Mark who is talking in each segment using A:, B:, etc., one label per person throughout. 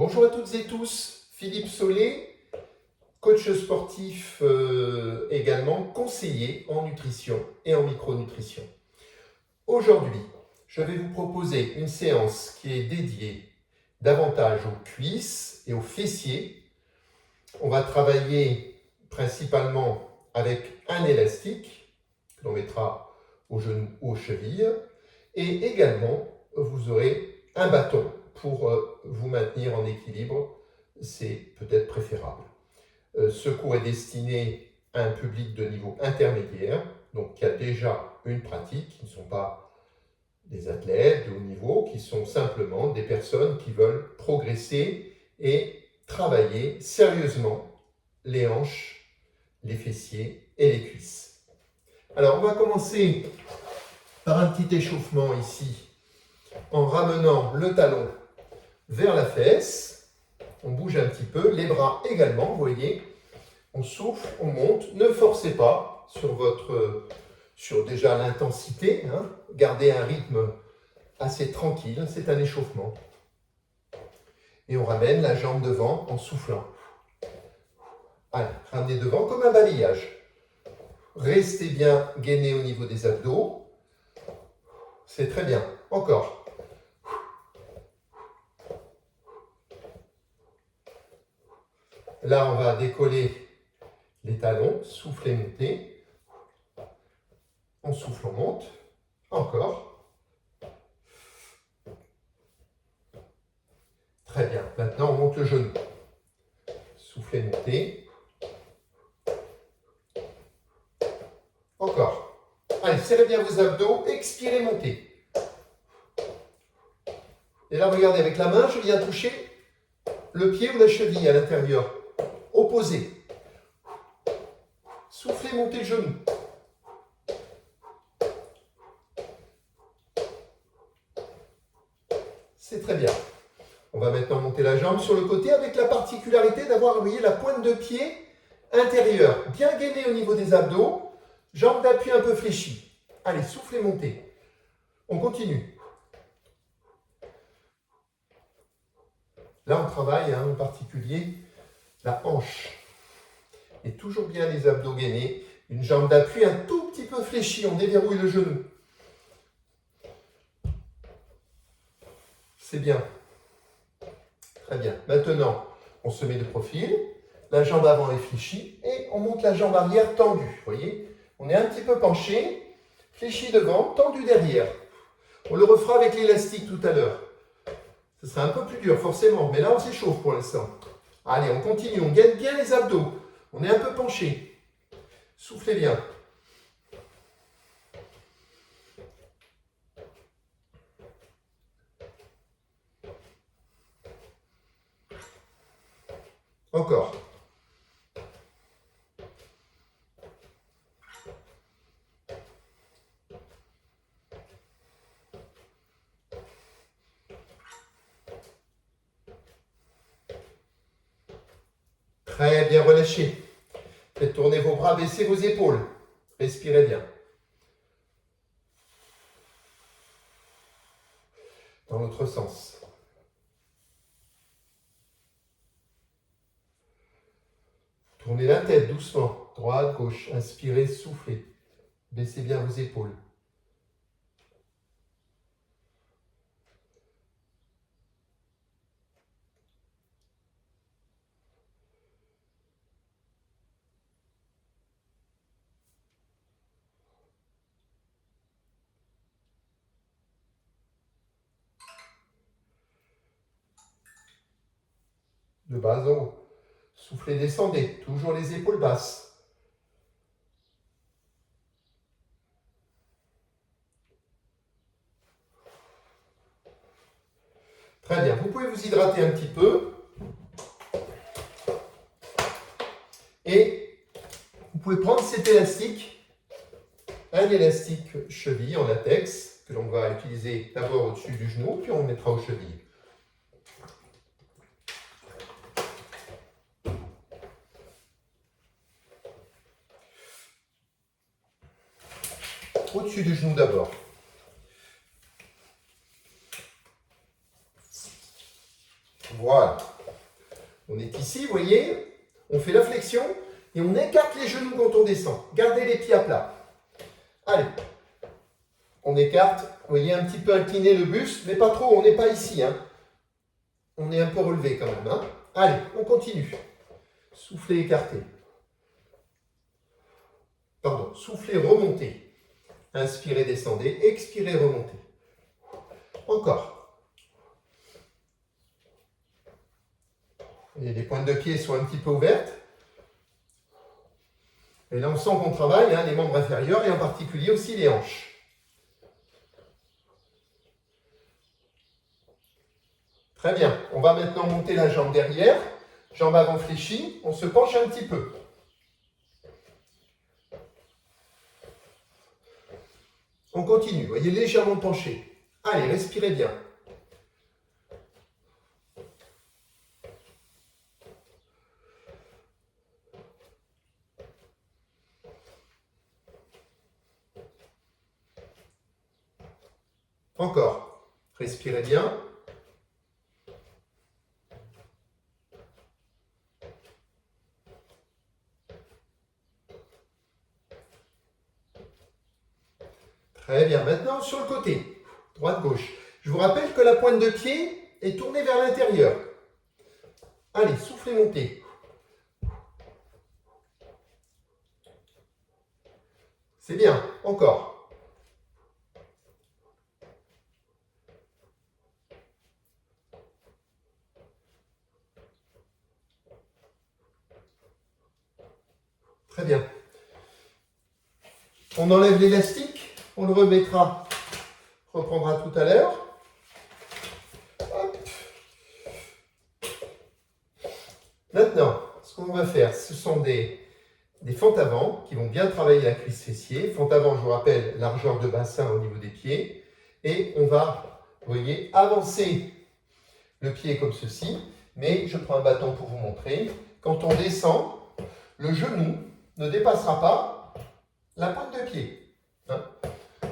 A: Bonjour à toutes et tous, Philippe Solé, coach sportif également, conseiller en nutrition et en micronutrition. Aujourd'hui, je vais vous proposer une séance qui est dédiée davantage aux cuisses et aux fessiers. On va travailler principalement avec un élastique que l'on mettra aux genoux ou aux chevilles et également vous aurez un bâton pour vous maintenir en équilibre, c'est peut-être préférable. Ce cours est destiné à un public de niveau intermédiaire, donc qui a déjà une pratique, qui ne sont pas des athlètes de haut niveau, qui sont simplement des personnes qui veulent progresser et travailler sérieusement les hanches, les fessiers et les cuisses. Alors on va commencer par un petit échauffement ici, en ramenant le talon vers la fesse. On bouge un petit peu, les bras également, vous voyez. On souffle, on monte. Ne forcez pas sur déjà l'intensité. Gardez un rythme assez tranquille, c'est un échauffement. Et on ramène la jambe devant en soufflant. Allez, ramenez devant comme un balayage. Restez bien gainé au niveau des abdos. C'est très bien. Encore. Là, on va décoller les talons, souffler, monter. On souffle, on monte. Encore. Très bien. Maintenant, on monte le genou. Soufflez, montez. Encore. Allez, serrez bien vos abdos. Expirez, montez. Et là, regardez, avec la main, je viens toucher le pied ou la cheville à l'intérieur. Opposé. Soufflez, montez le genou. C'est très bien. On va maintenant monter la jambe sur le côté avec la particularité d'avoir, vous voyez, la pointe de pied intérieure, bien gainée au niveau des abdos, jambe d'appui un peu fléchie. Allez, soufflez, montez. On continue. Là, on travaille en particulier la hanche. Et toujours bien les abdos gainés, une jambe d'appui un tout petit peu fléchie, on déverrouille le genou. C'est bien. Très bien. Maintenant, on se met de profil, la jambe avant est fléchie et on monte la jambe arrière tendue. Vous voyez, on est un petit peu penché, fléchi devant, tendu derrière. On le refera avec l'élastique tout à l'heure. Ce sera un peu plus dur forcément, mais là on s'échauffe pour l'instant. Allez, on continue, on gaine bien les abdos. On est un peu penché. Soufflez bien. Encore. Très bien, relâchez. Faites tourner vos bras, baissez vos épaules. Respirez bien. Dans l'autre sens. Tournez la tête doucement, droite, gauche. Inspirez, soufflez. Baissez bien vos épaules. De bas en haut. Soufflez, descendez. Toujours les épaules basses. Très bien. Vous pouvez vous hydrater un petit peu. Et vous pouvez prendre cet élastique, un élastique cheville en latex, que l'on va utiliser d'abord au-dessus du genou, puis on le mettra aux chevilles. Au-dessus du genou d'abord. Voilà. On est ici, vous voyez, on fait la flexion et on écarte les genoux quand on descend. Gardez les pieds à plat. Allez, on écarte, vous voyez, un petit peu incliné le buste, mais pas trop, on n'est pas ici. Hein. On est un peu relevé quand même. Hein. Allez, on continue. Soufflez, écartez. Pardon, soufflez, remontez. Inspirez, descendez. Expirez, remontez. Encore. Et les pointes de pied sont un petit peu ouvertes. Et là, on sent qu'on travaille hein, les membres inférieurs et en particulier aussi les hanches. Très bien. On va maintenant monter la jambe derrière. Jambe avant fléchie. On se penche un petit peu. On continue. Voyez, légèrement penché. Allez, respirez bien. Encore. Respirez bien. Très bien. Maintenant, sur le côté. Droite-gauche. Je vous rappelle que la pointe de pied est tournée vers l'intérieur. Allez, soufflez, montez. C'est bien. Encore. Très bien. On enlève l'élastique. On le remettra. Reprendra tout à l'heure. Maintenant, ce qu'on va faire, ce sont des fentes avant qui vont bien travailler la cuisse fessier. Fente avant, je vous rappelle, largeur de bassin au niveau des pieds. Et on va, vous voyez, avancer le pied comme ceci. Mais je prends un bâton pour vous montrer. Quand on descend, le genou ne dépassera pas la pointe de pied. Hein?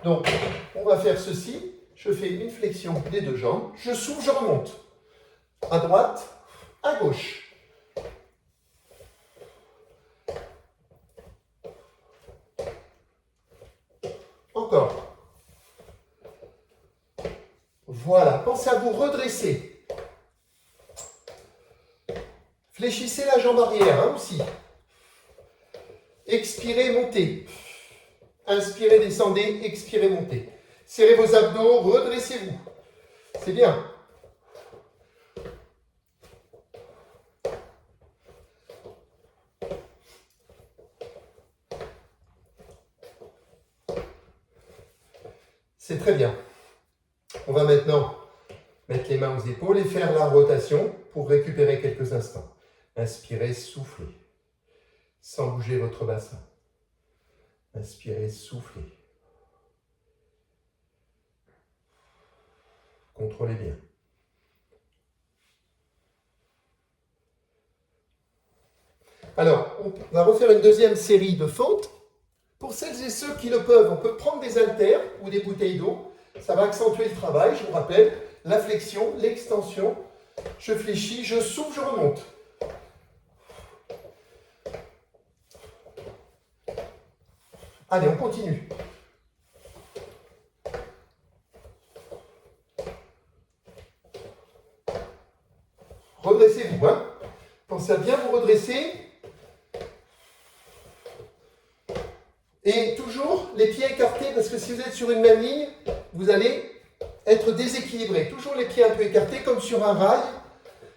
A: Donc, on va faire ceci. Je fais une flexion des deux jambes. Je souffle, je remonte. À droite, à gauche. Encore. Voilà, pensez à vous redresser. Fléchissez la jambe arrière hein, aussi. Expirez, montez. Inspirez, descendez, expirez, montez. Serrez vos abdos, redressez-vous. C'est bien. C'est très bien. On va maintenant mettre les mains aux épaules et faire la rotation pour récupérer quelques instants. Inspirez, soufflez, sans bouger votre bassin. Inspirez, soufflez. Contrôlez bien. Alors, on va refaire une deuxième série de fentes. Pour celles et ceux qui le peuvent, on peut prendre des haltères ou des bouteilles d'eau. Ça va accentuer le travail, je vous rappelle. La flexion, l'extension. Je fléchis, je souffle, je remonte. Allez, on continue. Redressez-vous. Hein. Pensez à bien vous redresser. Et toujours les pieds écartés, parce que si vous êtes sur une même ligne, vous allez être déséquilibré. Toujours les pieds un peu écartés, comme sur un rail.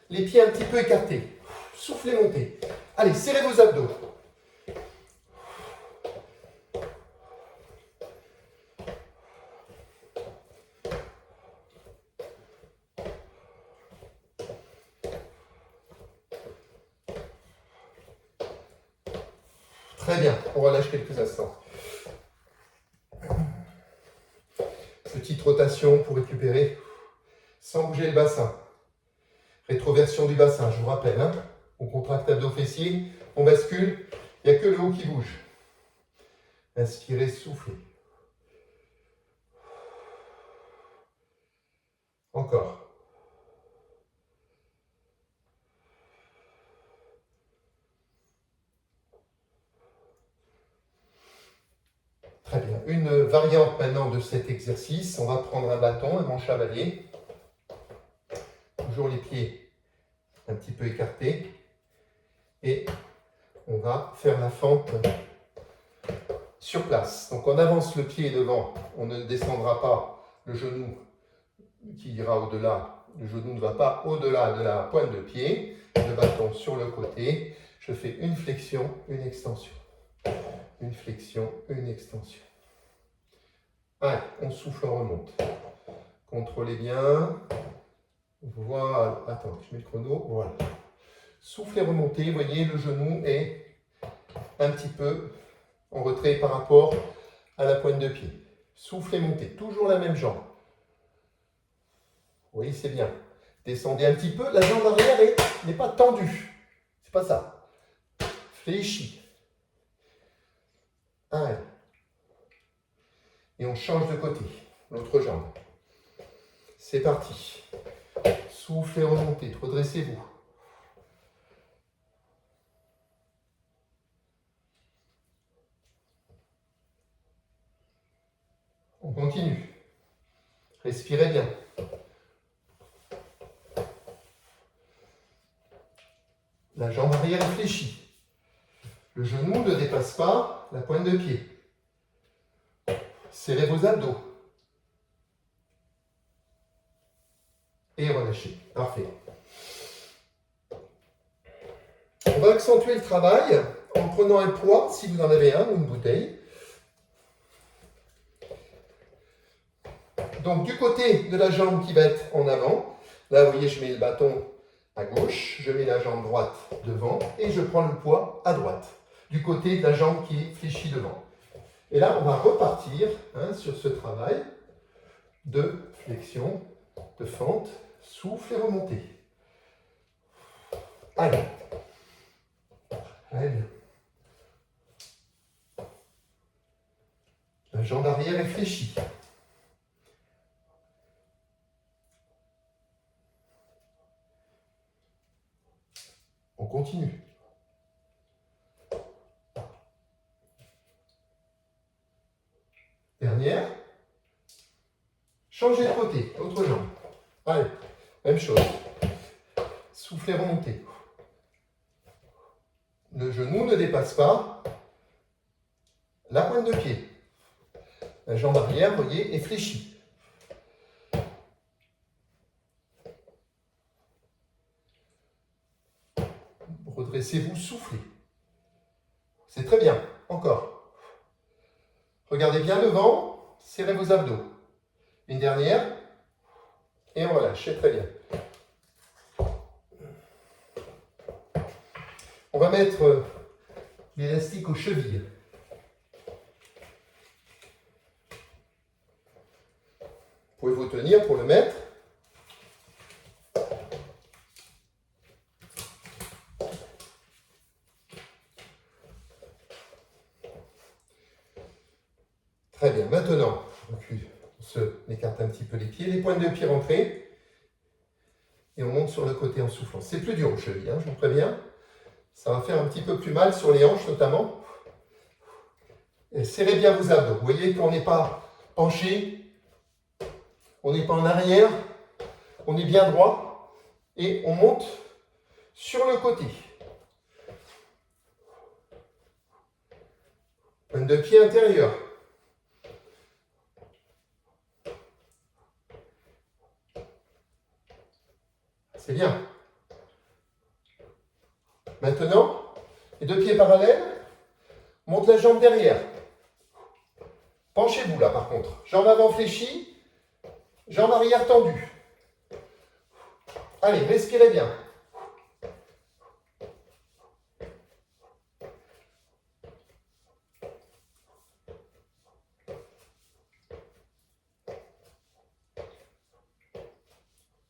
A: Les pieds un petit peu écartés. Soufflez, montez. Allez, serrez vos abdos. Très bien, on relâche quelques instants. Petite rotation pour récupérer sans bouger le bassin. Rétroversion du bassin, je vous rappelle. Hein, on contracte abdos fessiers, on bascule, il n'y a que le haut qui bouge. Inspirez, soufflez. Encore. une variante maintenant de cet exercice. On va prendre un bâton, un manche à balai. Toujours les pieds un petit peu écartés. Et on va faire la fente sur place. Donc on avance le pied devant, on ne descendra pas le genou qui ira au-delà. Le genou ne va pas au-delà de la pointe de pied. Le bâton sur le côté. Je fais une flexion, une extension. Une flexion, une extension. Allez, on souffle, on remonte. Contrôlez bien. Voilà. Attends, je mets le chrono. Voilà. Soufflez, remontez. Vous voyez, le genou est un petit peu en retrait par rapport à la pointe de pied. Soufflez, montez. Toujours la même jambe. Oui, c'est bien. Descendez un petit peu. La jambe arrière n'est pas tendue. C'est pas ça. Fléchis. Allez. Et on change de côté. L'autre jambe. C'est parti. Soufflez, remontez. Redressez-vous. On continue. Respirez bien. La jambe arrière est fléchie. Le genou ne dépasse pas la pointe de pied. Serrez vos abdos. Et relâchez. Parfait. On va accentuer le travail en prenant un poids, si vous en avez un, ou une bouteille. Donc du côté de la jambe qui va être en avant, là vous voyez je mets le bâton à gauche, je mets la jambe droite devant et je prends le poids à droite, du côté de la jambe qui est fléchie devant. Et là on va repartir sur ce travail de flexion, de fente, souffle et remontée. Allez. Allez. La jambe arrière est fléchie. On continue. Dernière. Changez de côté, l'autre jambe. Allez, même chose. Soufflez, remontez. Le genou ne dépasse pas la pointe de pied. La jambe arrière, vous voyez, est fléchie. Redressez-vous, soufflez. C'est très bien. Encore. Regardez bien devant, serrez vos abdos. Une dernière. Et on relâche, c'est très bien. On va mettre l'élastique aux chevilles. Vous pouvez vous tenir pour le mettre. Très bien. Maintenant, on se écarte un petit peu les pieds, les pointes de pied rentrées. Et on monte sur le côté en soufflant. C'est plus dur aux chevilles, je vous préviens. Ça va faire un petit peu plus mal sur les hanches notamment. Et serrez bien vos abdos. Vous voyez qu'on n'est pas penché, on n'est pas en arrière, on est bien droit. Et on monte sur le côté. Pointe de pied intérieure. C'est bien. Maintenant, les deux pieds parallèles, monte la jambe derrière. Penchez-vous là par contre. Jambe avant fléchie, jambe arrière tendue. Allez, respirez bien.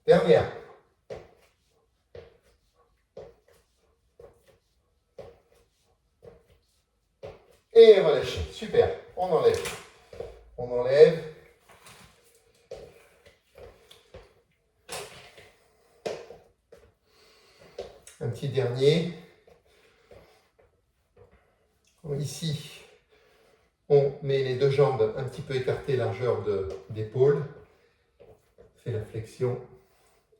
A: Dernière. Et relâchez. Super. On enlève. On enlève. Un petit dernier. Ici, On met les deux jambes un petit peu écartées, largeur d'épaule. Fait la flexion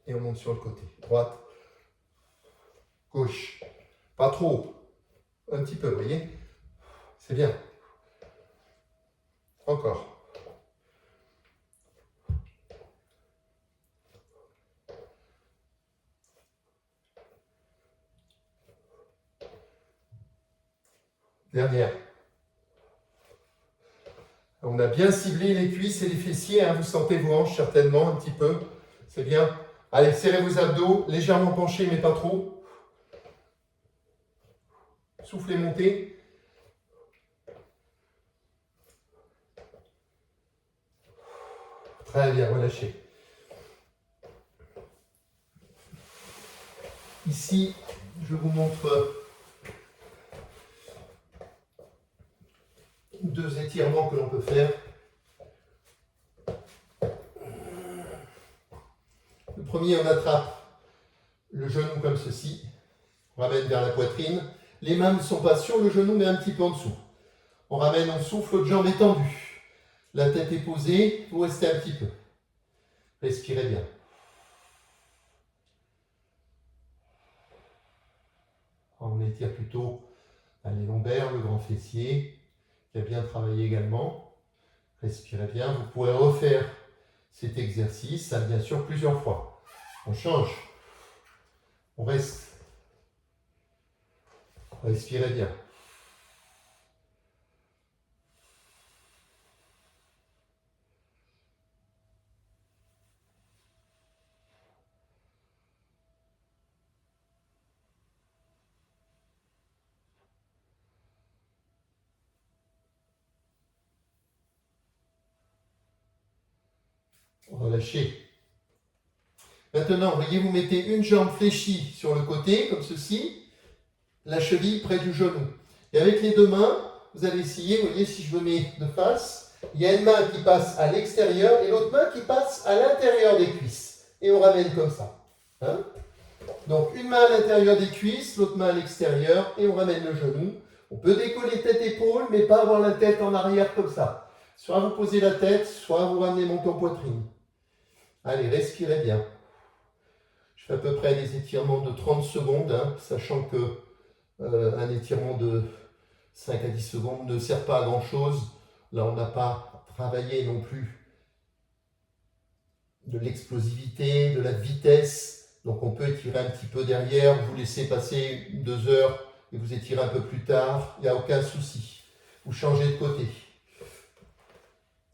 A: et on monte sur le côté. Droite, gauche. Pas trop. Un petit peu, vous voyez? C'est bien. Encore. Dernière. On a bien ciblé les cuisses et les fessiers, hein. Vous sentez vos hanches certainement un petit peu. C'est bien. Allez, serrez vos abdos, légèrement penchés mais pas trop. Soufflez, montez. Très bien, relâchez. Ici, je vous montre deux étirements que l'on peut faire. Le premier, on attrape le genou comme ceci. On ramène vers la poitrine. Les mains ne sont pas sur le genou, mais un petit peu en dessous. On ramène, on souffle, l'autre jambe est tendue. La tête est posée, vous restez un petit peu. Respirez bien. On étire plutôt les lombaires, le grand fessier, qui a bien travaillé également. Respirez bien. Vous pourrez refaire cet exercice, ça bien sûr plusieurs fois. On change. On reste. Respirez bien. Relâchez. Maintenant, voyez, vous mettez une jambe fléchie sur le côté, comme ceci, la cheville près du genou. Et avec les deux mains, vous allez essayer, vous voyez, si je me mets de face, il y a une main qui passe à l'extérieur et l'autre main qui passe à l'intérieur des cuisses. Et on ramène comme ça. Hein? Donc, une main à l'intérieur des cuisses, l'autre main à l'extérieur, et on ramène le genou. On peut décoller tête-épaule, mais pas avoir la tête en arrière comme ça. Soit vous posez la tête, soit vous ramenez mon poitrine. Allez, respirez bien. Je fais à peu près des étirements de 30 secondes, hein, sachant que un étirement de 5 à 10 secondes ne sert pas à grand chose. Là, on n'a pas travaillé non plus de l'explosivité, de la vitesse. Donc, on peut étirer un petit peu derrière, vous laissez passer 2 heures et vous étirez un peu plus tard. Il n'y a aucun souci. Vous changez de côté.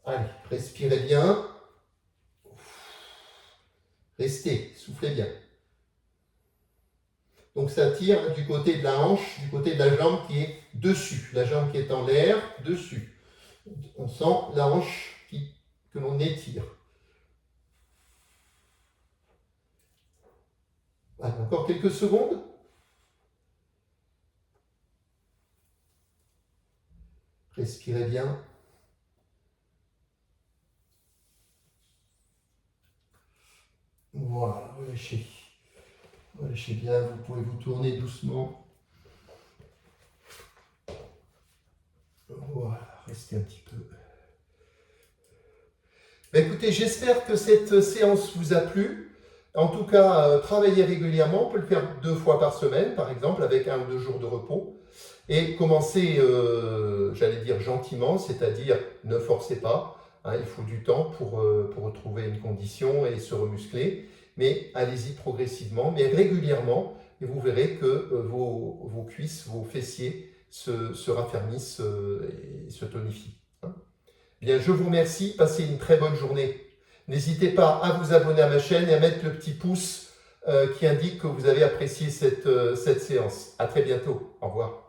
A: Allez, respirez bien. Restez, soufflez bien. Donc ça tire du côté de la hanche, du côté de la jambe qui est dessus. La jambe qui est en l'air, dessus. On sent la hanche que l'on étire. Allez, encore quelques secondes. Respirez bien. Voilà, relâchez. Relâchez bien, vous pouvez vous tourner doucement. Voilà, restez un petit peu. Écoutez, j'espère que cette séance vous a plu. En tout cas, travaillez régulièrement. On peut le faire 2 fois par semaine, par exemple, avec 1 ou 2 jours de repos. Et commencez, j'allais dire gentiment, c'est-à-dire ne forcez pas. Hein, il faut du temps pour retrouver une condition et se remuscler. Mais allez-y progressivement, mais régulièrement, et vous verrez que vos cuisses, vos fessiers se raffermissent et se tonifient. Hein. Bien, je vous remercie, passez une très bonne journée. N'hésitez pas à vous abonner à ma chaîne et à mettre le petit pouce qui indique que vous avez apprécié cette séance. À très bientôt. Au revoir.